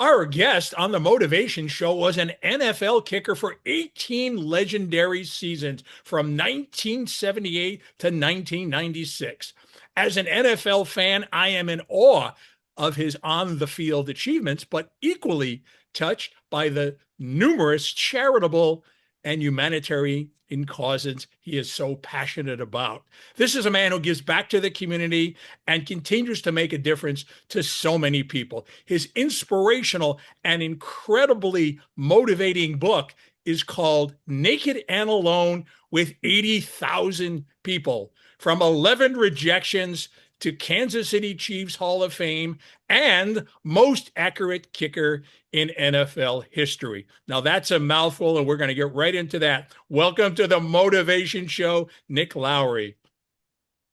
Our guest on the Motivation Show was an NFL kicker for 18 legendary seasons from 1978 to 1996. As an NFL fan, I am in awe of his on the field achievements, but equally touched by the numerous charitable and humanitarian causes he is so passionate about. This is a man who gives back to the community and continues to make a difference to so many people. His inspirational and incredibly motivating book is called Naked and Alone with 80,000 People, from 11 rejections to Kansas City Chiefs Hall of Fame and most accurate kicker in NFL history. Now, that's a mouthful, and we're going to get right into that. Welcome to the Motivation Show, Nick Lowery.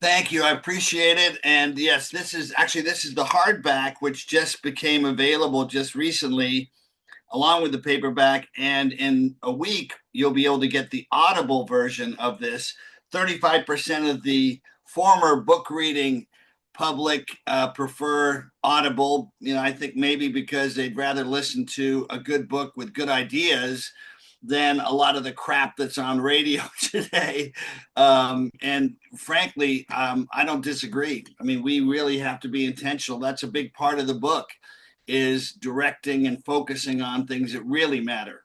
Thank you. I appreciate it. And yes, this is the hardback, which just became available just recently, along with the paperback. And in a week, you'll be able to get the Audible version of this. 35% of the former book reading public prefer Audible. I think maybe because they'd rather listen to a good book with good ideas than a lot of the crap that's on radio today. And frankly, I don't disagree. I mean, we really have to be intentional. That's a big part of the book, is directing and focusing on things that really matter.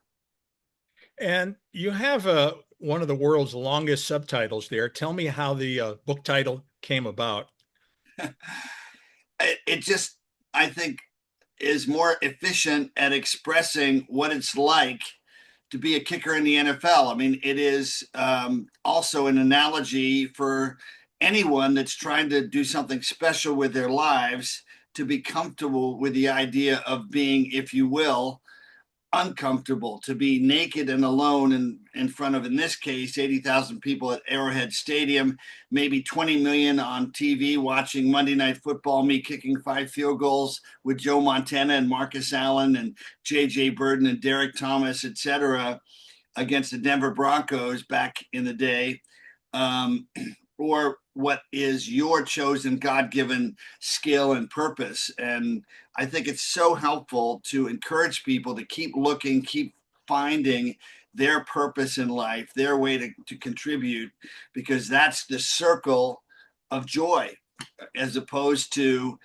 And you have one of the world's longest subtitles there. Tell me how the book title came about. It just, I think, is more efficient at expressing what it's like to be a kicker in the NFL. I mean, it is also an analogy for anyone that's trying to do something special with their lives, to be comfortable with the idea of being, if you will, uncomfortable, to be naked and alone in front of, in this case, 80,000 people at Arrowhead Stadium, maybe 20 million on TV watching Monday Night Football, me kicking 5 field goals with Joe Montana and Marcus Allen and J.J. Burden and Derek Thomas, etc., against the Denver Broncos back in the day. Or what is your chosen God-given skill and purpose. And I think it's so helpful to encourage people to keep looking, keep finding their purpose in life, their way to contribute, because that's the circle of joy, as opposed to,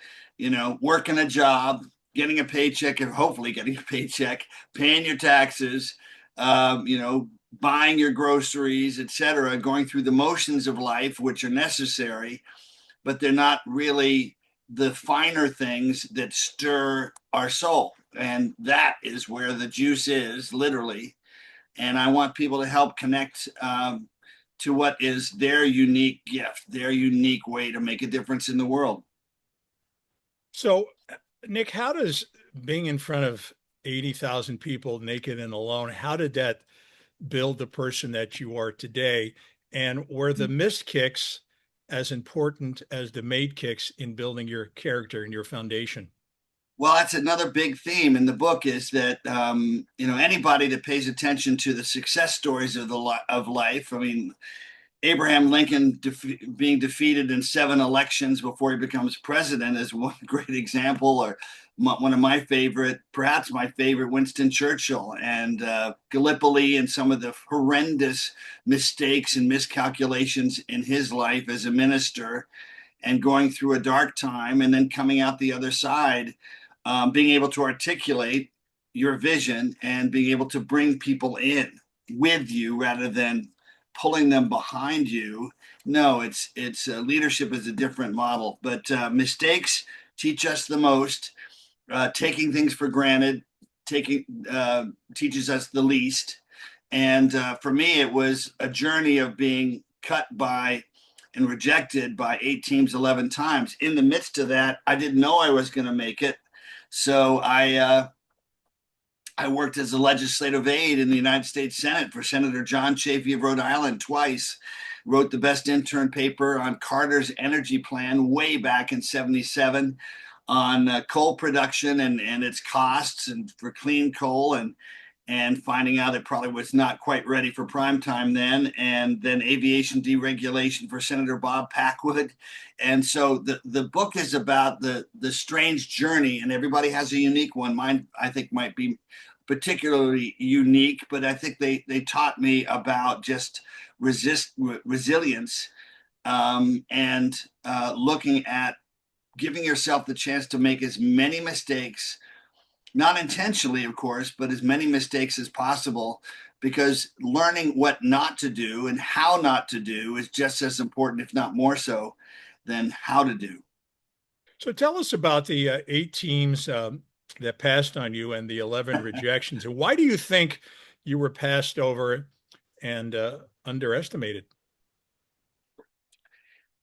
working a job, getting a paycheck, and hopefully getting a paycheck, paying your taxes, buying your groceries, etc., going through the motions of life, which are necessary, but they're not really the finer things that stir our soul. And that is where the juice is, literally. And I want people to help connect to what is their unique gift, their unique way to make a difference in the world. So, Nick, how does being in front of 80,000 people naked and alone, how did that build the person that you are today? And were the missed kicks as important as the made kicks in building your character and your foundation? Well, that's another big theme in the book, is that anybody that pays attention to the success stories of life. I mean, Abraham Lincoln being defeated in 7 elections before he becomes president is one great example, or one of my favorite, perhaps my favorite, Winston Churchill, and Gallipoli, and some of the horrendous mistakes and miscalculations in his life as a minister, and going through a dark time and then coming out the other side, being able to articulate your vision and being able to bring people in with you rather than pulling them behind you. No, it's leadership is a different model, but mistakes teach us the most. Taking things for granted teaches us the least. And for me, it was a journey of being cut by and rejected by 8 teams 11 times. In the midst of that, I didn't know I was going to make it. So I worked as a legislative aide in the United States Senate for Senator John Chafee of Rhode Island twice. Wrote the best intern paper on Carter's energy plan way back in '77 on coal production and its costs and for clean coal. and finding out it probably was not quite ready for prime time then, and then aviation deregulation for Senator Bob Packwood. And so the book is about the strange journey, and everybody has a unique one. Mine, I think, might be particularly unique, but I think they taught me about just resilience, and looking at giving yourself the chance to make as many mistakes, not intentionally, of course, but as many mistakes as possible, because learning what not to do and how not to do is just as important, if not more so, than how to do. So tell us about the 8 teams that passed on you and the 11 rejections. And why do you think you were passed over and underestimated?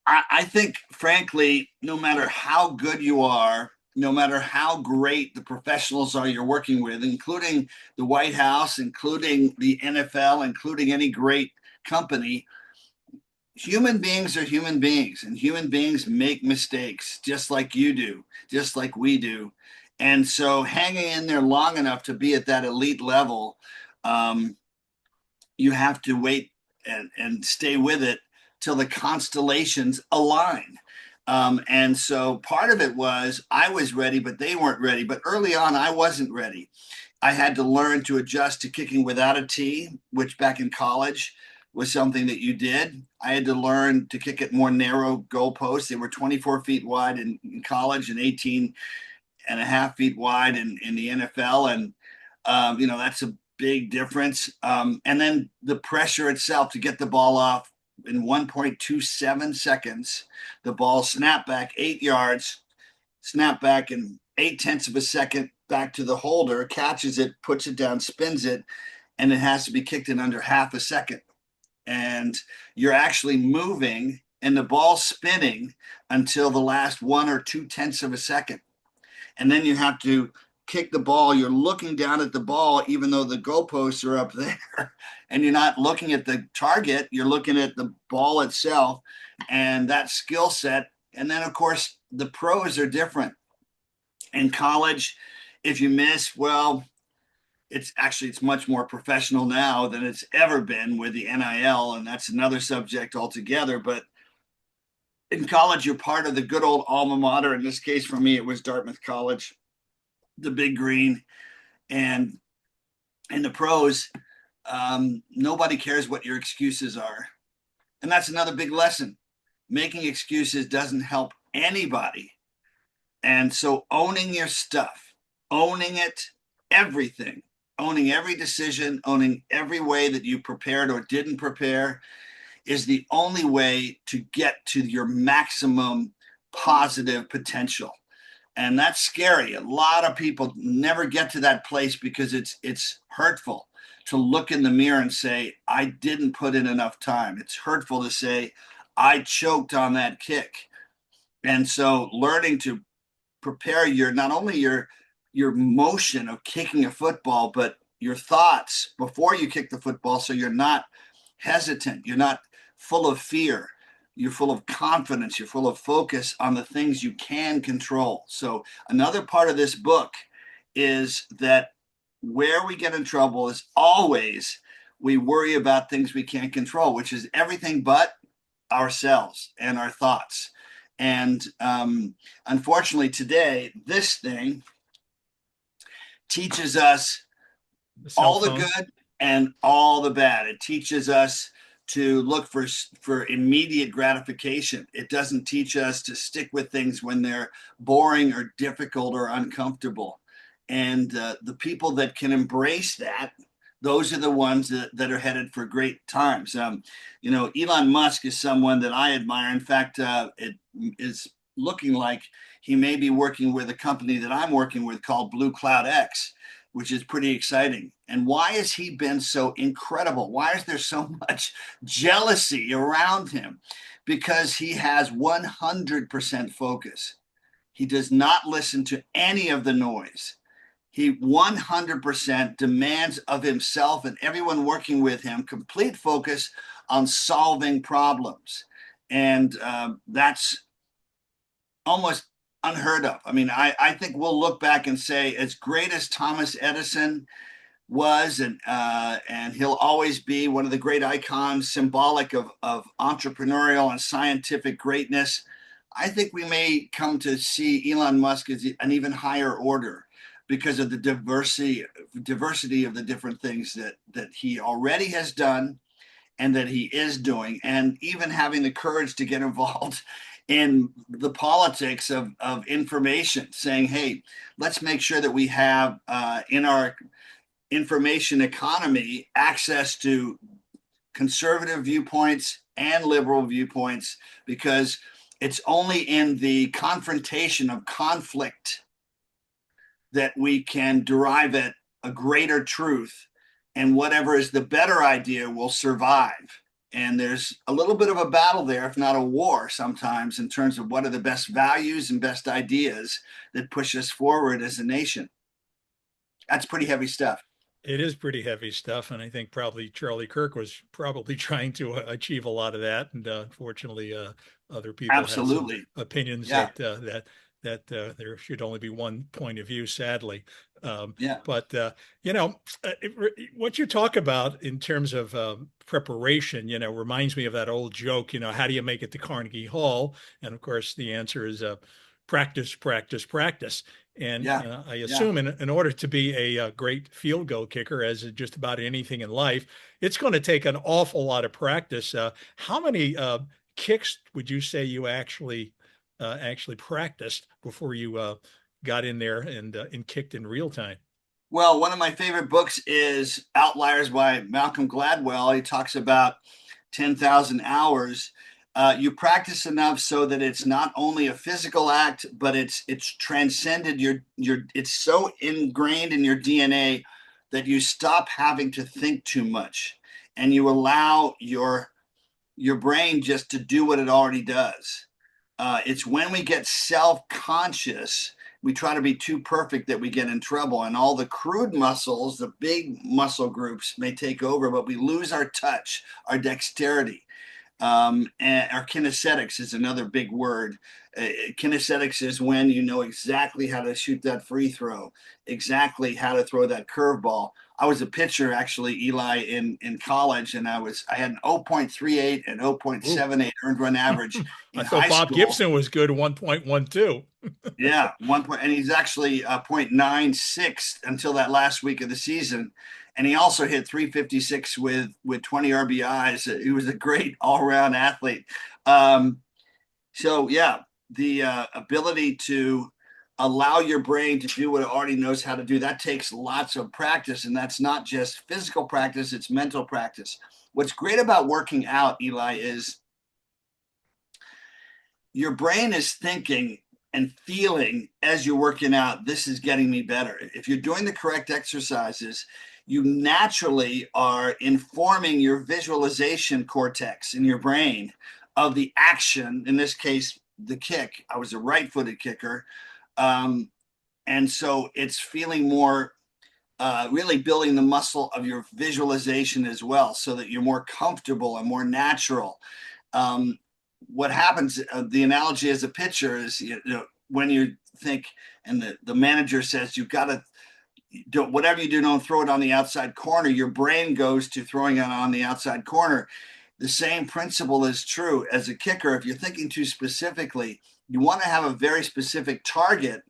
I think, frankly, no matter how good you are, no matter how great the professionals are you're working with, including the White House, including the NFL, including any great company, human beings are human beings, and human beings make mistakes just like you do, just like we do. And so hanging in there long enough to be at that elite level, um, you have to wait and stay with it till the constellations align. And so part of it was I was ready, but they weren't ready. But early on, I wasn't ready. I had to learn to adjust to kicking without a tee, which back in college was something that you did. I had to learn to kick at more narrow goalposts. They were 24 feet wide in college and 18 and a half feet wide in the NFL. And, that's a big difference. And then the pressure itself to get the ball off in 1.27 seconds, the ball snap back 8 yards, snap back in 8/10 of a second back to the holder, catches it, puts it down, spins it, and it has to be kicked in under half a second. And you're actually moving and the ball spinning until the last 1 or 2 tenths of a second. And then you have to kick the ball. You're looking down at the ball, even though the goalposts are up there, and you're not looking at the target. You're looking at the ball itself and that skill set. And then, of course, the pros are different. In college, if you miss, well, it's much more professional now than it's ever been with the NIL, and that's another subject altogether. But in college, you're part of the good old alma mater. In this case, for me, it was Dartmouth College, the Big Green, and in the pros, nobody cares what your excuses are, and that's another big lesson. Making excuses doesn't help anybody, and so owning your stuff, owning it, everything, owning every decision, owning every way that you prepared or didn't prepare, is the only way to get to your maximum positive potential. And that's scary. A lot of people never get to that place because it's hurtful to look in the mirror and say, I didn't put in enough time. It's hurtful to say, I choked on that kick. And so learning to prepare not only your motion of kicking a football, but your thoughts before you kick the football, so you're not hesitant, you're not full of fear, you're full of confidence, you're full of focus on the things you can control. So another part of this book is that where we get in trouble is always we worry about things we can't control, which is everything but ourselves and our thoughts. And unfortunately today, this thing teaches us The cell all the phone. good and all the bad. It teaches us to look for immediate gratification. It doesn't teach us to stick with things when they're boring or difficult or uncomfortable. And the people that can embrace that, those are the ones that are headed for great times. Elon Musk is someone that I admire. In fact, it is looking like he may be working with a company that I'm working with called Blue Cloud X, which is pretty exciting. And why has he been so incredible? Why is there so much jealousy around him? Because he has 100% focus. He does not listen to any of the noise. He 100% demands of himself and everyone working with him complete focus on solving problems. And that's almost unheard of. I mean, I think we'll look back and say, as great as Thomas Edison, was, and he'll always be one of the great icons, symbolic of entrepreneurial and scientific greatness. I think we may come to see Elon Musk as an even higher order because of the diversity of the different things that he already has done and that he is doing, and even having the courage to get involved in the politics of information, saying, hey, let's make sure that we have in our information economy access to conservative viewpoints and liberal viewpoints, because it's only in the confrontation of conflict that we can derive at a greater truth, and whatever is the better idea will survive. And there's a little bit of a battle there, if not a war sometimes, in terms of what are the best values and best ideas that push us forward as a nation. That's pretty heavy stuff. It is pretty heavy stuff, and I think probably Charlie Kirk was probably trying to achieve a lot of that. And unfortunately, other people have some Absolutely. opinions Yeah. that there should only be one point of view, sadly. Yeah. But what you talk about in terms of preparation, reminds me of that old joke. How do you make it to Carnegie Hall? And of course, the answer is practice, practice, practice. And Yeah. I Yeah. assume in order to be a great field goal kicker, as just about anything in life, it's going to take an awful lot of practice. How many kicks would you say you actually practiced before you got in there and kicked in real time? Well, one of my favorite books is Outliers by Malcolm Gladwell. He talks about 10,000 hours. You practice enough so that it's not only a physical act, but it's transcended it's so ingrained in your DNA that you stop having to think too much, and you allow your brain just to do what it already does. It's when we get self-conscious, we try to be too perfect that we get in trouble, and all the crude muscles, the big muscle groups may take over, but we lose our touch, our dexterity. And our kinesthetics is another big word. Kinesthetics is when you know exactly how to shoot that free throw, exactly how to throw that curveball. I was a pitcher, actually, Eli, in college, and I had an 0.38 and Ooh. 0.78 earned run average I in thought high Bob school. Gibson was good 1.12. Yeah, 1 point, and he's actually 0.96 until that last week of the season. And he also hit 356 with 20 RBIs. He was a great all around athlete. Um, so yeah, the ability to allow your brain to do what it already knows how to do, that takes lots of practice, and that's not just physical practice; it's mental practice. What's great about working out, Eli, is your brain is thinking and feeling as you're working out, this is getting me better. If you're doing the correct exercises, you naturally are informing your visualization cortex in your brain of the action, in this case, the kick. I was a right footed kicker. Um, and so it's feeling more, really building the muscle of your visualization as well, so that you're more comfortable and more natural. Um, what happens, the analogy as a pitcher is, when you think and the manager says you've got to do whatever you do, don't throw it on the outside corner, your brain goes to throwing it on the outside corner. The same principle is true as a kicker. If you're thinking too specifically, you want to have a very specific target,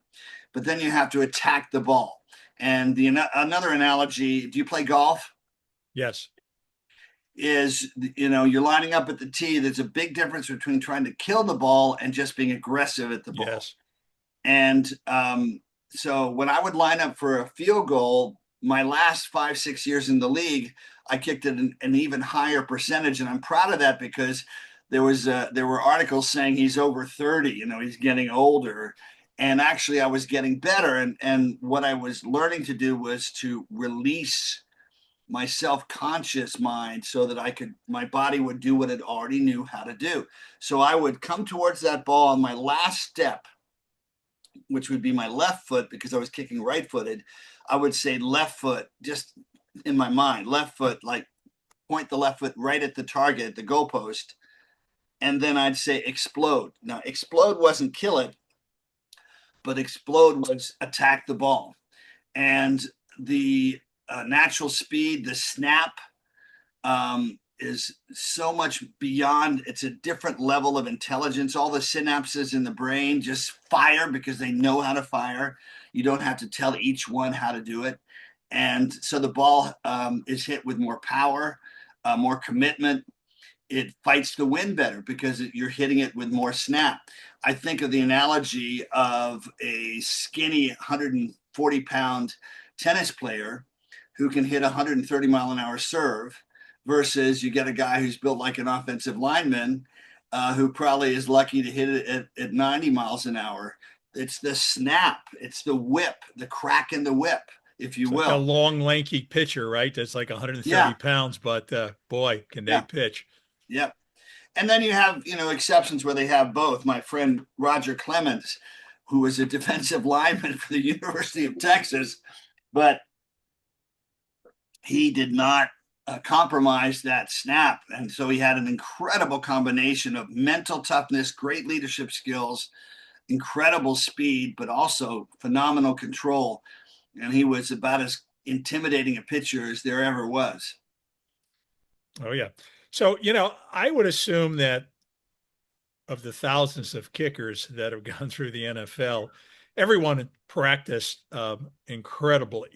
but then you have to attack the ball. And another analogy, do you play golf? Yes. Is, you're lining up at the tee. There's a big difference between trying to kill the ball and just being aggressive at the ball. Yes. And so when I would line up for a field goal, my last 5-6 years in the league, I kicked it an even higher percentage, and I'm proud of that, because there were articles saying he's over 30, he's getting older. And actually I was getting better, and what I was learning to do was to release my self-conscious mind so that my body would do what it already knew how to do. So I would come towards that ball on my last step, which would be my left foot, because I was kicking right footed. I would say left foot, just in my mind, left foot, like point the left foot right at the target, the goalpost. And then I'd say explode. Now, explode wasn't kill it, but explode was attack the ball. And the natural speed, the snap is so much beyond. It's a different level of intelligence. All the synapses in the brain just fire because they know how to fire. You don't have to tell each one how to do it. And so the ball is hit with more power, more commitment. It fights the wind better because you're hitting it with more snap. I think of the analogy of a skinny 140-pound tennis player who can hit a 130-mile-an-hour serve versus you get a guy who's built like an offensive lineman who probably is lucky to hit it at 90 miles an hour. It's the snap, it's the whip, the crack in the whip, if you It's like a will. long, lanky pitcher, right? That's like 130 Yeah, pounds, but boy, can they yeah, pitch. yeah. And then you have, exceptions where they have both. My friend Roger Clemens, who was a defensive lineman for the University of Texas, but he did not compromise that snap. And so he had an incredible combination of mental toughness, great leadership skills, incredible speed, but also phenomenal control. And he was about as intimidating a pitcher as there ever was. Oh, yeah. So, I would assume that of the thousands of kickers that have gone through the NFL, everyone practiced incredibly.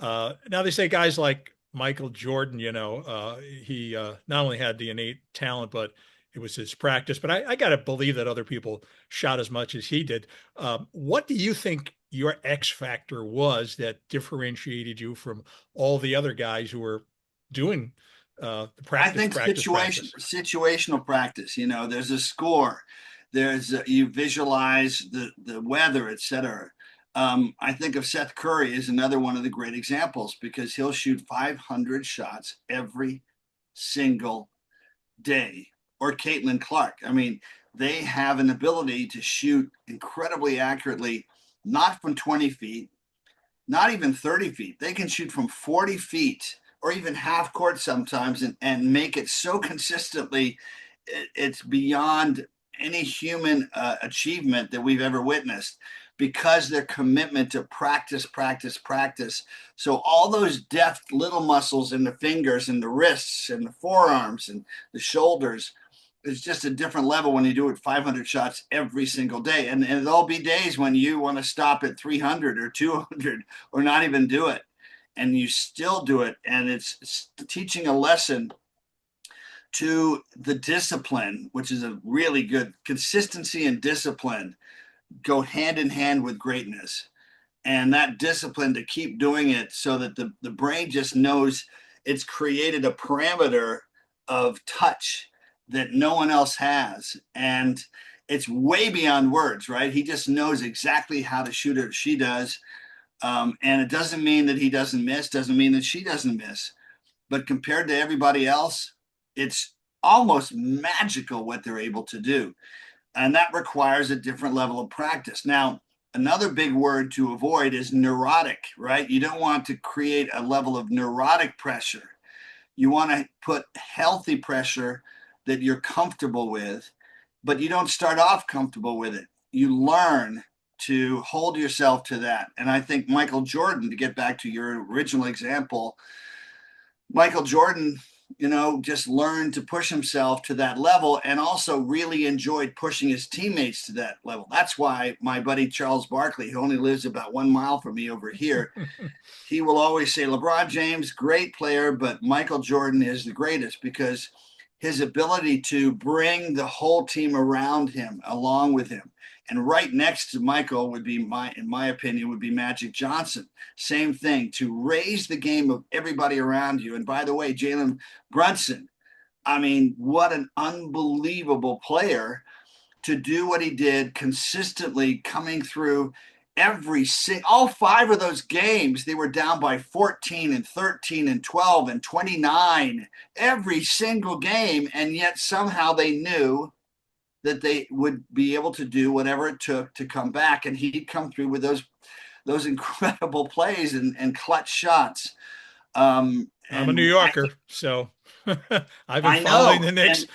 Now they say guys like Michael Jordan, he not only had the innate talent, but it was his practice. But I got to believe that other people shot as much as he did. What do you think your X factor was that differentiated you from all the other guys who were doing the I practice, think practice, practice? situational practice. There's a score. There's you visualize the weather, etc. I think of Seth Curry as another one of the great examples because he'll shoot 500 shots every single day. Or Caitlin Clark. I mean, they have an ability to shoot incredibly accurately, not from 20 feet, not even 30 feet. They can shoot from 40 feet or even half court sometimes and make it so consistently, it's beyond any human achievement that we've ever witnessed because their commitment to practice, practice, practice. So all those deft little muscles in the fingers and the wrists and the forearms and the shoulders, it's just a different level when you do it 500 shots every single day. And there'll be days when you want to stop at 300 or 200 or not even do it. And you still do it. And it's teaching a lesson to the discipline, which is a really good consistency and discipline go hand in hand with greatness. And that discipline to keep doing it so that the brain just knows it's created a parameter of touch that no one else has. And it's way beyond words, right? He just knows exactly how to shoot it, she does. And it doesn't mean that he doesn't miss, doesn't mean that she doesn't miss. But compared to everybody else, it's almost magical what they're able to do. And that requires a different level of practice. Now, another big word to avoid is neurotic, right? You don't want to create a level of neurotic pressure. You want to put healthy pressure that you're comfortable with, but you don't start off comfortable with it. You learn to hold yourself to that. And I think Michael Jordan, to get back to your original example, Michael Jordan, just learned to push himself to that level and also really enjoyed pushing his teammates to that level. That's why my buddy Charles Barkley, who only lives about 1 mile from me over here, he will always say, LeBron James, great player, but Michael Jordan is the greatest because his ability to bring the whole team around him, along with him. And right next to Michael would be in my opinion, would be Magic Johnson. Same thing, to raise the game of everybody around you. And by the way, Jalen Brunson, I mean, what an unbelievable player to do what he did consistently coming through all 5 of those games. They were down by 14 and 13 and 12 and 29 every single game, and yet somehow they knew that they would be able to do whatever it took to come back, and he'd come through with those incredible plays and clutch shots. I'm a New And I Yorker, think, so I've been I following know. the Knicks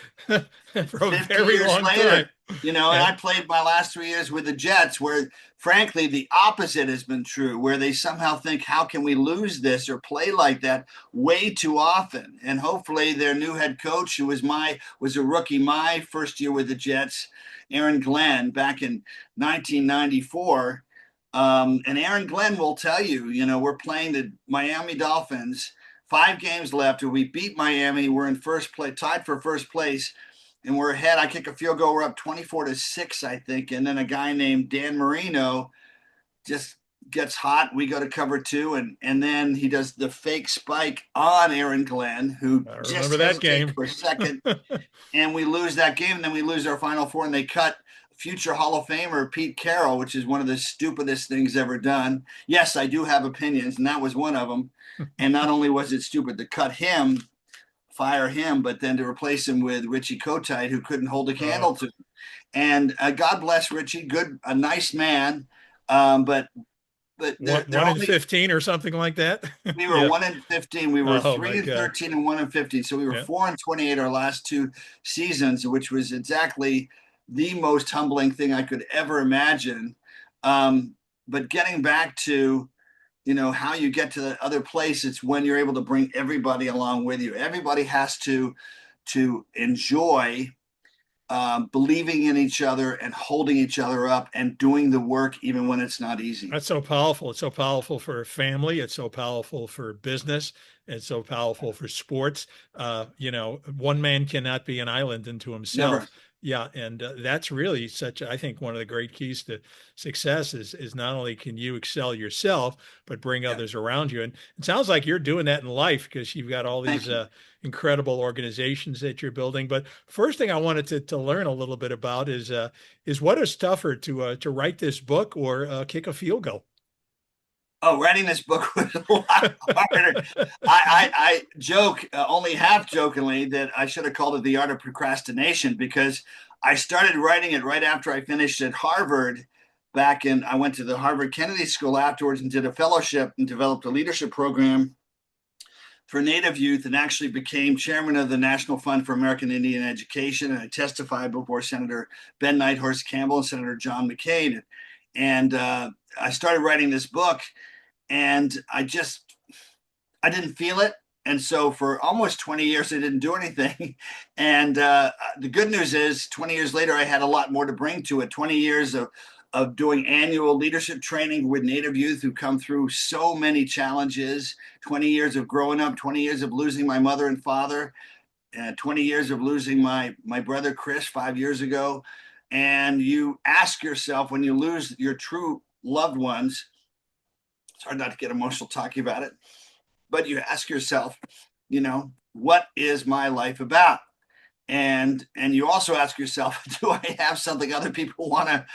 And for a 50 very years long time. later, and Yeah. I played my last 3 years with the Jets, where frankly the opposite has been true, where they somehow think, how can we lose this or play like that way too often? And hopefully their new head coach, who was a rookie my first year with the Jets, Aaron Glenn, back in 1994. And Aaron Glenn will tell you, we're playing the Miami Dolphins, 5 games left. We beat Miami. We're in first place, tied for first place, and we're ahead. I kick a field goal. We're up 24-6, I think. And then a guy named Dan Marino just gets hot. We go to cover two, and then he does the fake spike on Aaron Glenn, who I just remember that hesitates game. for a second, and we lose that game. And then we lose our final four, and they cut future Hall of Famer Pete Carroll, which is one of the stupidest things ever done. Yes, I do have opinions, and that was one of them. And not only was it stupid to cut him, fire him, but then to replace him with Richie Kotite, who couldn't hold a Oh, candle to him. And God bless Richie, a nice man. But they're one in only 15 or something like that. we were Yeah. 1-15. We were Oh three my and God. 13 and 1-15. So we were Yeah. 4-28 our last 2 seasons, which was exactly the most humbling thing I could ever imagine. But getting back to how you get to the other place, it's when you're able to bring everybody along with you. Everybody has to enjoy believing in each other and holding each other up and doing the work even when it's not easy. That's so powerful. It's so powerful for family. It's so powerful for business. It's so powerful for sports. One man cannot be an island unto himself. Never. Yeah, and that's really such. I think one of the great keys to success is not only can you excel yourself, but bring Yeah. others around you. And it sounds like you're doing that in life because you've got all Thank these you. incredible organizations that you're building. But first thing I wanted to learn a little bit about is what is tougher to write this book or kick a field goal? Oh, writing this book was a lot harder. I joke, only half jokingly, that I should have called it The Art of Procrastination, because I started writing it right after I finished at Harvard. I went to the Harvard Kennedy School afterwards and did a fellowship and developed a leadership program for Native youth, and actually became chairman of the National Fund for American Indian Education. And I testified before Senator Ben Nighthorse Campbell and Senator John McCain. And I started writing this book, and I didn't feel it. And so for almost 20 years, I didn't do anything. And the good news is 20 years later, I had a lot more to bring to it. 20 years of doing annual leadership training with Native youth who come through so many challenges, 20 years of growing up, 20 years of losing my mother and father, 20 years of losing my brother Chris 5 years ago. And you ask yourself, when you lose your true loved ones, it's hard not to get emotional talking about it, but you ask yourself, what is my life about? And you also ask yourself, do I have something other people want to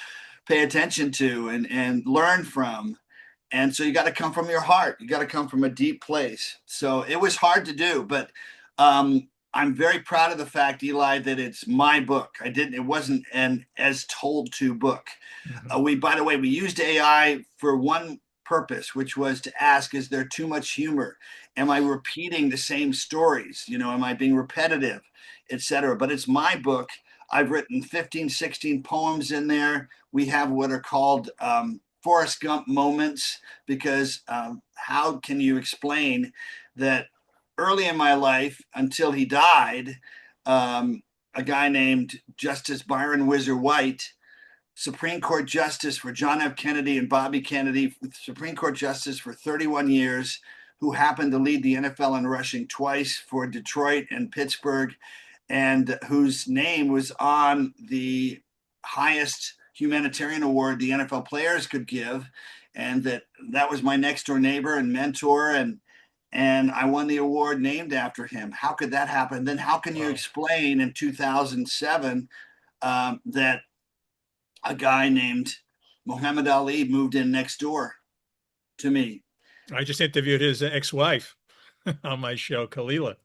pay attention to and learn from? And so you got to come from your heart. You got to come from a deep place. So it was hard to do, but I'm very proud of the fact, Eli, that it's my book. It wasn't an as told to book. Mhm. By the way, we used AI for one purpose, which was to ask, is there too much humor? Am I repeating the same stories? Am I being repetitive, etc.? But it's my book. I've written 15, 16 poems in there. We have what are called Forrest Gump moments, because how can you explain that early in my life, until he died, a guy named Justice Byron Whizzer White, Supreme Court Justice for John F. Kennedy and Bobby Kennedy, Supreme Court Justice for 31 years, who happened to lead the NFL in rushing twice for Detroit and Pittsburgh, and whose name was on the highest humanitarian award the NFL players could give. And that was my next door neighbor and mentor, and I won the award named after him. How could that happen? Then how can you Wow. explain in 2007 that a guy named Muhammad Ali moved in next door to me? I just interviewed his ex-wife on my show, Kalila.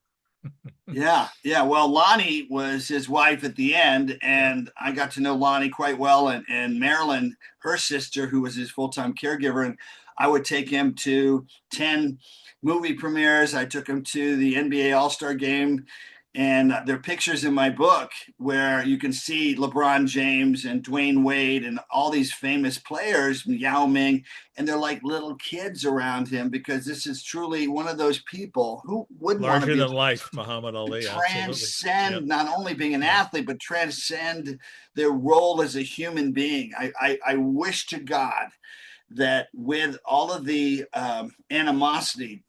Yeah, yeah. Well, Lonnie was his wife at the end, Yeah. and I got to know Lonnie quite well, and Marilyn, her sister, who was his full time caregiver. And I would take him to 10 movie premieres. I took him to the NBA All-Star game. And there are pictures in my book where you can see LeBron James and Dwayne Wade and all these famous players, Yao Ming, and they're like little kids around him, because this is truly one of those people who wouldn't want to Larger be than life, Muhammad to Ali. Absolutely. transcend Yep. not only being an Yep. athlete, but transcend their role as a human being. I wish to God that with all of the animosity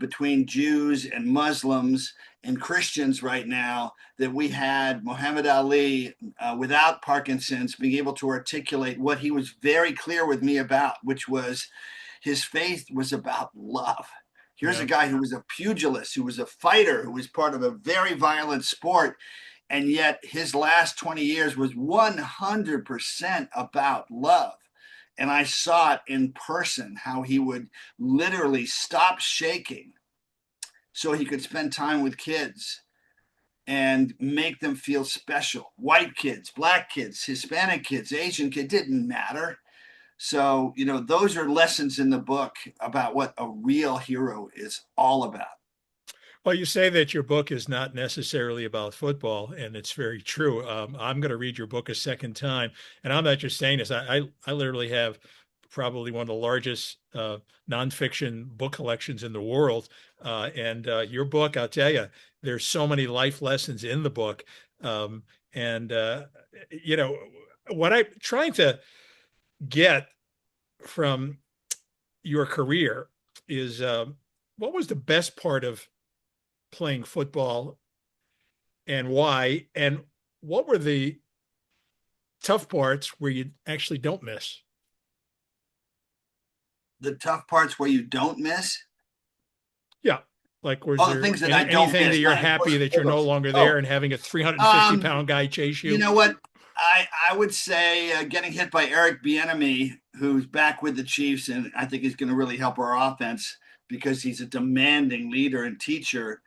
between Jews and Muslims and Christians right now, that we had Muhammad Ali without Parkinson's being able to articulate what he was very clear with me about, which was his faith was about love. Here's a Yep. guy who was a pugilist, who was a fighter, who was part of a very violent sport. And yet his last 20 years was 100% about love. And I saw it in person, how he would literally stop shaking so he could spend time with kids and make them feel special. White kids, black kids, Hispanic kids, Asian kids, didn't matter. So, those are lessons in the book about what a real hero is all about. Well, you say that your book is not necessarily about football, and it's very true. I'm going to read your book a second time, and I'm not just saying this. I literally have probably one of the largest nonfiction book collections in the world, and your book, I'll tell you, there's so many life lessons in the book, and you know what I'm trying to get from your career is what was the best part of playing football and why? And what were the tough parts where you actually don't miss? The tough parts where you don't miss. Yeah. Like, was Oh, the there things that I don't anything that miss, you're not happy pushing that you're no puddles. longer there Oh, and having a 350 um, pound guy chase you you? know what? I would say getting hit by Eric Bieniemy, who's back with the Chiefs, and I think he's going to really help our offense because he's a demanding leader and teacher.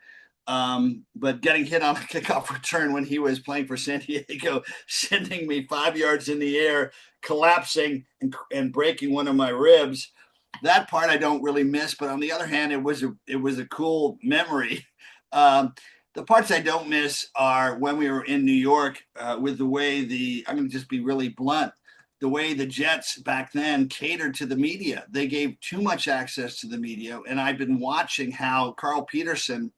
But getting hit on a kickoff return when he was playing for San Diego, sending me 5 yards in the air, collapsing and breaking one of my ribs. That part I don't really miss, but on the other hand, it was a cool memory. Um, the parts I don't miss are when we were in New York with the way I'm going to just be really blunt, the way the Jets back then catered to the media. They gave too much access to the media. And I've been watching how Carl Peterson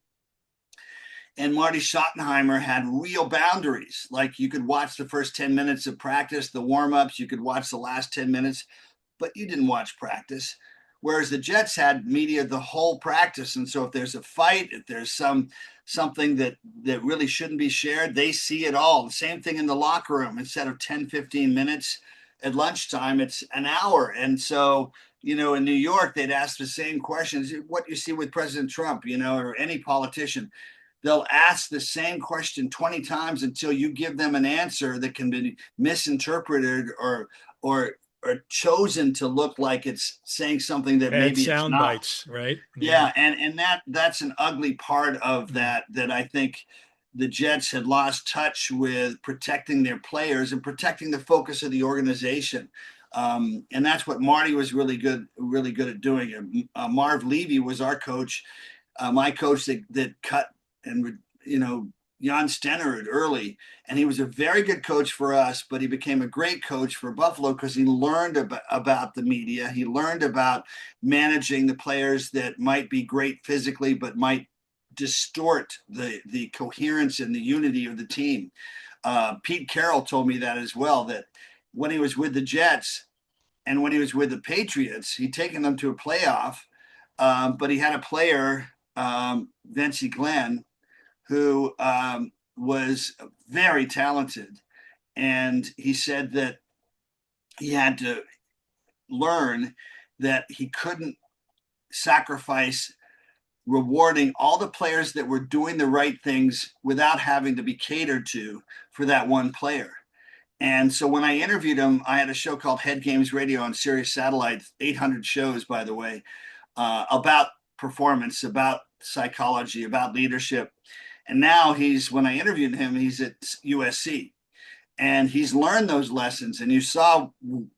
and Marty Schottenheimer had real boundaries. Like you could watch the first 10 minutes of practice, the warm ups, you could watch the last 10 minutes, but you didn't watch practice. Whereas the Jets had media the whole practice. And so if there's a fight, if there's something that really shouldn't be shared, they see it all. Same thing in the locker room. Instead of 10, 15 minutes at lunchtime, it's an hour. And so, in New York, they'd ask the same questions. What you see with President Trump, or any politician, they'll ask the same question 20 times until you give them an answer that can be misinterpreted or chosen to look like it's saying something that Bad maybe it's sound not. bites, right? Yeah. Yeah, and that's an ugly part of Mm. that I think the Jets had lost touch with protecting their players and protecting the focus of the organization. And that's what Marty was really good at doing. Marv Levy was our coach, my coach that cut and Jan Stenerud early, and he was a very good coach for us. But he became a great coach for Buffalo because he learned about the media. He learned about managing the players that might be great physically, but might distort the coherence and the unity of the team. Pete Carroll told me that as well. That when he was with the Jets and when he was with the Patriots, he'd taken them to a playoff, but he had a player, Vincey Glenn, who was very talented. And he said that he had to learn that he couldn't sacrifice rewarding all the players that were doing the right things without having to be catered to for that one player. And so when I interviewed him, I had a show called Head Games Radio on Sirius Satellite, 800 shows, by the way, about performance, about psychology, about leadership. And now when I interviewed him, he's at USC. And he's learned those lessons. And you saw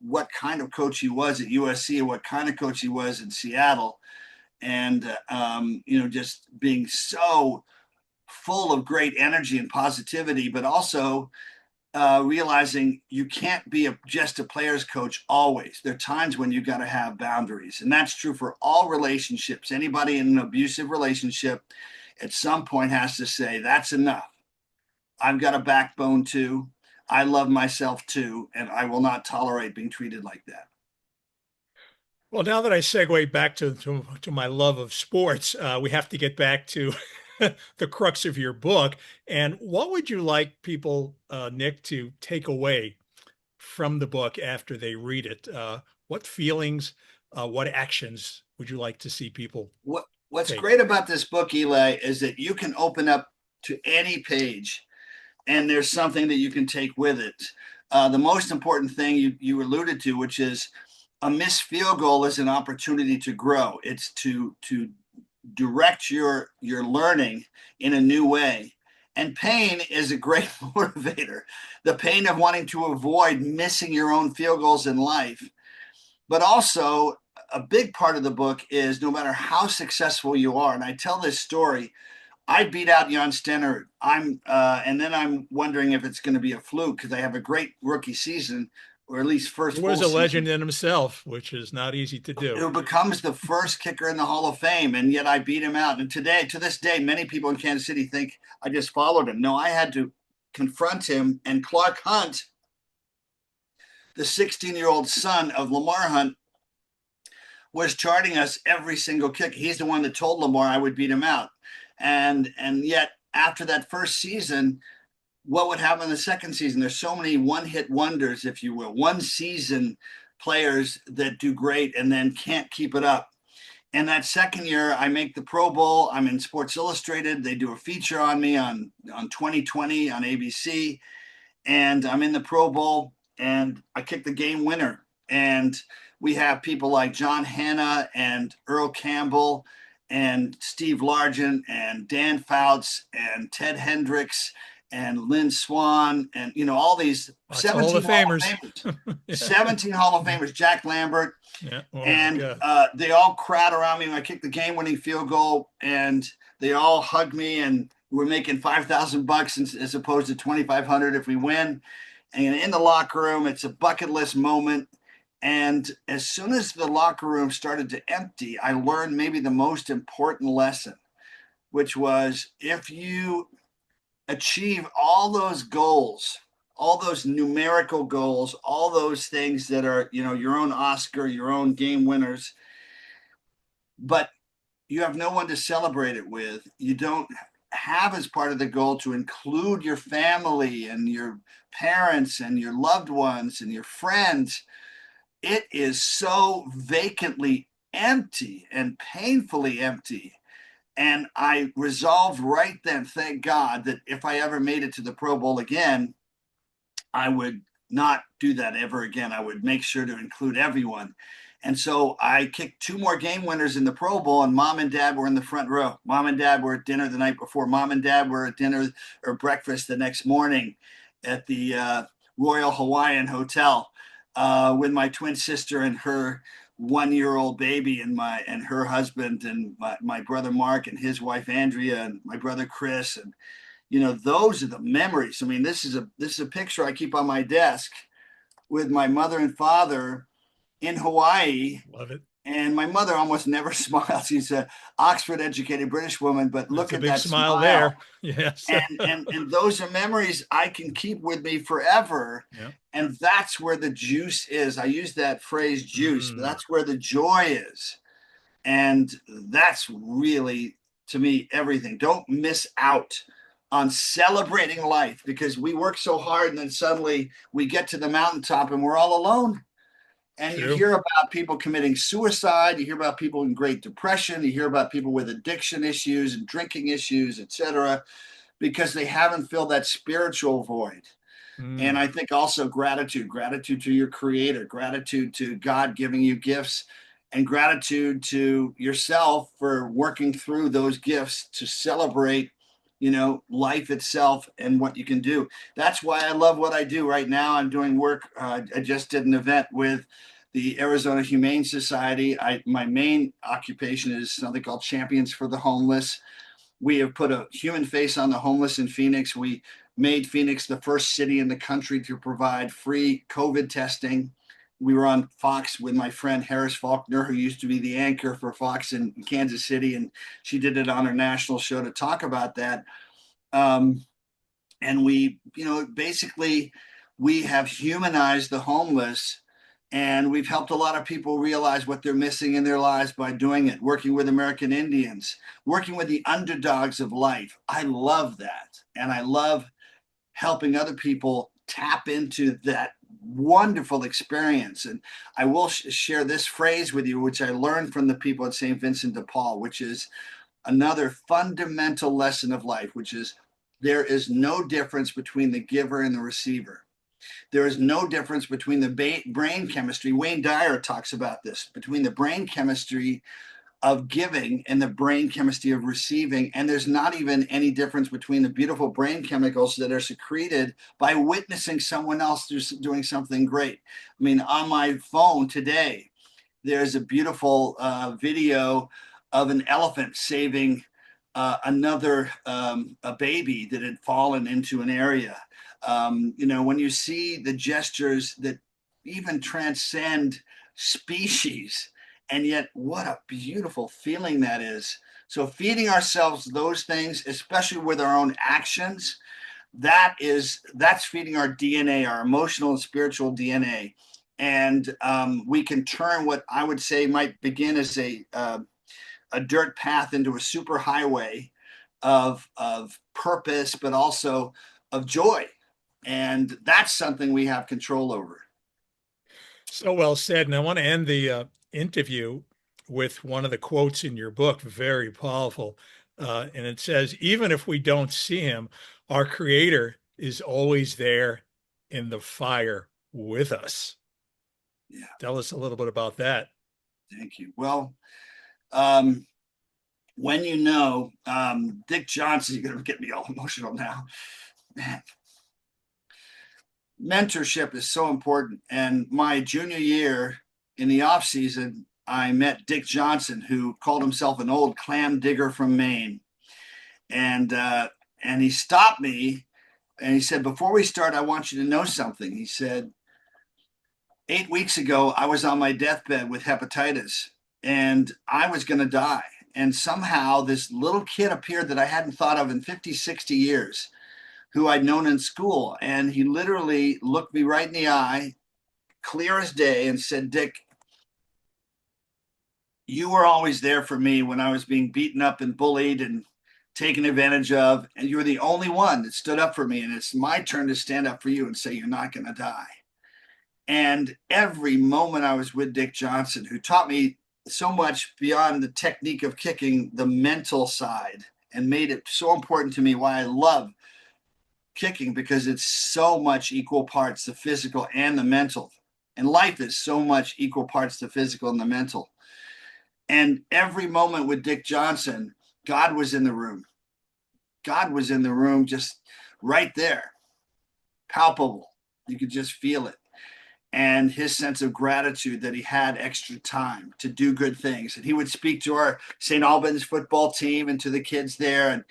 what kind of coach he was at USC and what kind of coach he was in Seattle. And, just being so full of great energy and positivity, but also realizing you can't be just a player's coach always. There are times when you got to have boundaries. And that's true for all relationships. Anybody in an abusive relationship at some point has to say, that's enough. I've got a backbone too. I love myself too, and I will not tolerate being treated like that. Well, now that I segue back to my love of sports, we have to get back to the crux of your book. And what would you like people, Nick, to take away from the book after they read it? What feelings, what actions would you like to see people What's take? great about this book, Eli, is that you can open up to any page and there's something that you can take with it. The most important thing you alluded to, which is a missed field goal, is an opportunity to grow. It's to direct your learning in a new way. And pain is a great motivator. The pain of wanting to avoid missing your own field goals in life. But also, a big part of the book is no matter how successful you are, and I tell this story, I beat out Jan Stenner. And then I'm wondering if it's going to be a fluke because I have a great rookie season, or at least He first was full a season, legend in himself, which is not easy to do. who becomes the first kicker in the Hall of Fame, and yet I beat him out. And to this day, many people in Kansas City think I just followed him. No, I had to confront him. And Clark Hunt, the 16-year-old son of Lamar Hunt, was charting us every single kick. He's the one that told Lamar I would beat him out. And yet after that first season, what would happen in the second season? There's so many one-hit wonders, if you will, one season players that do great and then can't keep it up. And that second year, I make the Pro Bowl. I'm in Sports Illustrated. They do a feature on me on 2020 on ABC, and I'm in the Pro Bowl, and I kick the game winner. And we have people like John Hanna and Earl Campbell and Steve Largent and Dan Fouts and Ted Hendricks and Lynn Swan and all these Lots of Hall 17 of Hall of Famers. Famers, Yeah. 17 Hall of Famers, Jack Lambert, Yeah. Oh my and God. they all crowd around me when I kick the game-winning field goal, and they all hug me, and we're making $5,000 as opposed to 2,500 if we win. And in the locker room, it's a bucket list moment. And as soon as the locker room started to empty, I learned maybe the most important lesson, which was if you achieve all those goals, all those numerical goals, all those things that are, your own Oscar, your own game winners, but you have no one to celebrate it with. You don't have as part of the goal to include your family and your parents and your loved ones and your friends. It is so vacantly empty and painfully empty. And I resolved right then, thank God, that if I ever made it to the Pro Bowl again, I would not do that ever again. I would make sure to include everyone. And so I kicked two more game winners in the Pro Bowl, and mom and dad were in the front row. Mom and dad were at dinner the night before. Mom and dad were at dinner or breakfast the next morning at the Royal Hawaiian Hotel with my twin sister and her 1-year-old baby and her husband and my brother Mark and his wife Andrea and my brother Chris. And those are the memories. I mean, this is a picture I keep on my desk with my mother and father in Hawaii. Love it. And my mother almost never smiles. She's an Oxford educated British woman, but That's look a at big that smile smile. there. Yes. And those are memories I can keep with me forever. Yeah. And that's where the juice is. I use that phrase juice, but Mm. that's where the joy is. And that's really, to me, everything. Don't miss out on celebrating life because we work so hard and then suddenly we get to the mountaintop and we're all alone. And you True. hear about people committing suicide. You hear about people in Great Depression. You hear about people with addiction issues and drinking issues, etc., because they haven't filled that spiritual void. And Mm. I think also gratitude to your creator, gratitude to God giving you gifts, and gratitude to yourself for working through those gifts to celebrate life itself and what you can do. That's why I love what I do right now. I'm doing work. I just did an event with the Arizona Humane Society. My main occupation is something called Champions for the Homeless. We have put a human face on the homeless in Phoenix. We made Phoenix the first city in the country to provide free COVID testing. We were on Fox with my friend Harris Faulkner, who used to be the anchor for Fox in Kansas City, and she did it on her national show to talk about that. And we, basically, we have humanized the homeless, and we've helped a lot of people realize what they're missing in their lives by doing it, working with American Indians, working with the underdogs of life. I love that. And I love helping other people tap into that wonderful experience. And I will share this phrase with you, which I learned from the people at St. Vincent de Paul, which is another fundamental lesson of life, which is there is no difference between the giver and the receiver. There is no difference between the brain chemistry. Wayne Dyer talks about this, between the brain chemistry of giving and the brain chemistry of receiving. And there's not even any difference between the beautiful brain chemicals that are secreted by witnessing someone else doing something great. I mean, on my phone today, there's a beautiful video of an elephant saving another a baby that had fallen into an area. When you see the gestures that even transcend species, and yet what a beautiful feeling that is. So feeding ourselves those things, especially with our own actions, that's feeding our DNA, our emotional and spiritual DNA. And we can turn what I would say might begin as a dirt path into a super highway of purpose, but also of joy. And that's something we have control over. So well said. And I want to end the interview with one of the quotes in your book, very powerful. And it says, even if we don't see him, our creator is always there in the fire with us. Yeah. Tell us a little bit about that. Thank you. Well, when Dick Johnson, you're going to get me all emotional now. Man, mentorship is so important. And my junior year in the off season, I met Dick Johnson, who called himself an old clam digger from Maine. And he stopped me and he said, before we start, I want you to know something. He said, 8 weeks ago, I was on my deathbed with hepatitis and I was going to die. And somehow this little kid appeared that I hadn't thought of in 50, 60 years, who I'd known in school. And he literally looked me right in the eye, clear as day, and said, Dick, you were always there for me when I was being beaten up and bullied and taken advantage of. And you were the only one that stood up for me. And it's my turn to stand up for you and say, you're not going to die. And every moment I was with Dick Johnson, who taught me so much beyond the technique of kicking, the mental side, and made it so important to me why I love kicking, because it's so much equal parts the physical and the mental. And life is so much equal parts the physical and the mental. And every moment with Dick Johnson, God was in the room. God was in the room, just right there, palpable. You could just feel it. And his sense of gratitude that he had extra time to do good things. And he would speak to our St. Albans football team and to the kids there. And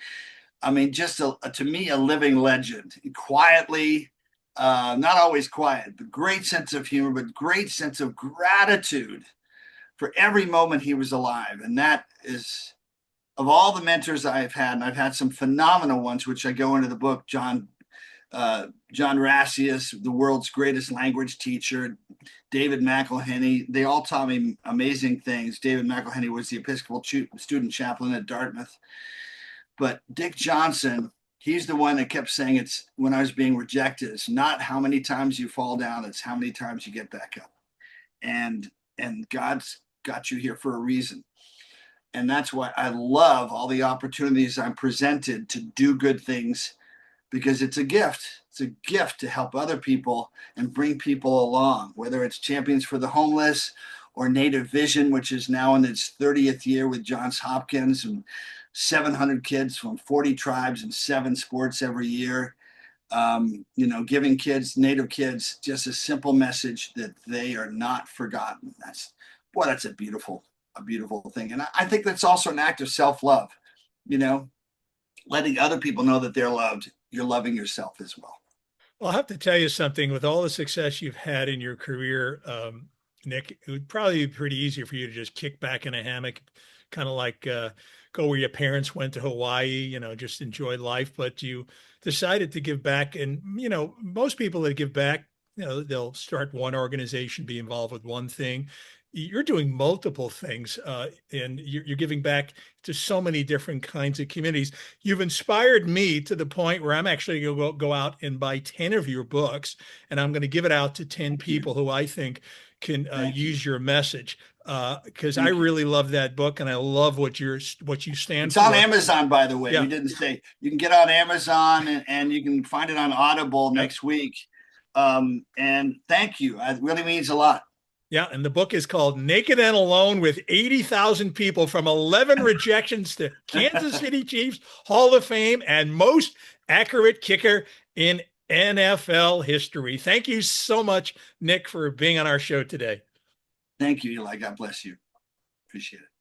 I mean, just to me, a living legend. Quietly, not always quiet, but great sense of humor, but great sense of gratitude for every moment he was alive. And that is, of all the mentors I've had, and I've had some phenomenal ones, which I go into the book, John Rassius, the world's greatest language teacher, David McElhenney. They all taught me amazing things. David McElhenney was the Episcopal student chaplain at Dartmouth. But Dick Johnson, he's the one that kept saying, it's when I was being rejected, it's not how many times you fall down, it's how many times you get back up. And God's got you here for a reason. And that's why I love all the opportunities I'm presented to do good things, because it's a gift. It's a gift to help other people and bring people along, whether it's Champions for the Homeless or Native Vision, which is now in its 30th year with Johns Hopkins, and 700 kids from 40 tribes and 7 sports every year. Giving kids, native kids, just a simple message that they are not forgotten. That's a beautiful thing. And I think that's also an act of self-love, you know, letting other people know that they're loved. You're loving yourself as well. Well, I'll have to tell you something. With all the success you've had in your career, Nick, it would probably be pretty easy for you to just kick back in a hammock, kind of like go where your parents went to Hawaii, just enjoy life. But you decided to give back. And, most people that give back, they'll start one organization, be involved with one thing. You're doing multiple things, and you're giving back to so many different kinds of communities. You've inspired me to the point where I'm actually going to go out and buy 10 of your books, and I'm going to give it out to 10 people who I think can use your message, because I really love that book, and I love what you stand It's for. on Amazon, by the way. Yeah. We didn't say. You can get on Amazon, and you can find it on Audible next week. And thank you. It really means a lot. Yeah, and the book is called Naked and Alone with 80,000 people from 11 rejections to Kansas City Chiefs Hall of Fame and most accurate kicker in NFL history. Thank you so much, Nick, for being on our show today. Thank you, Eli. God bless you. Appreciate it.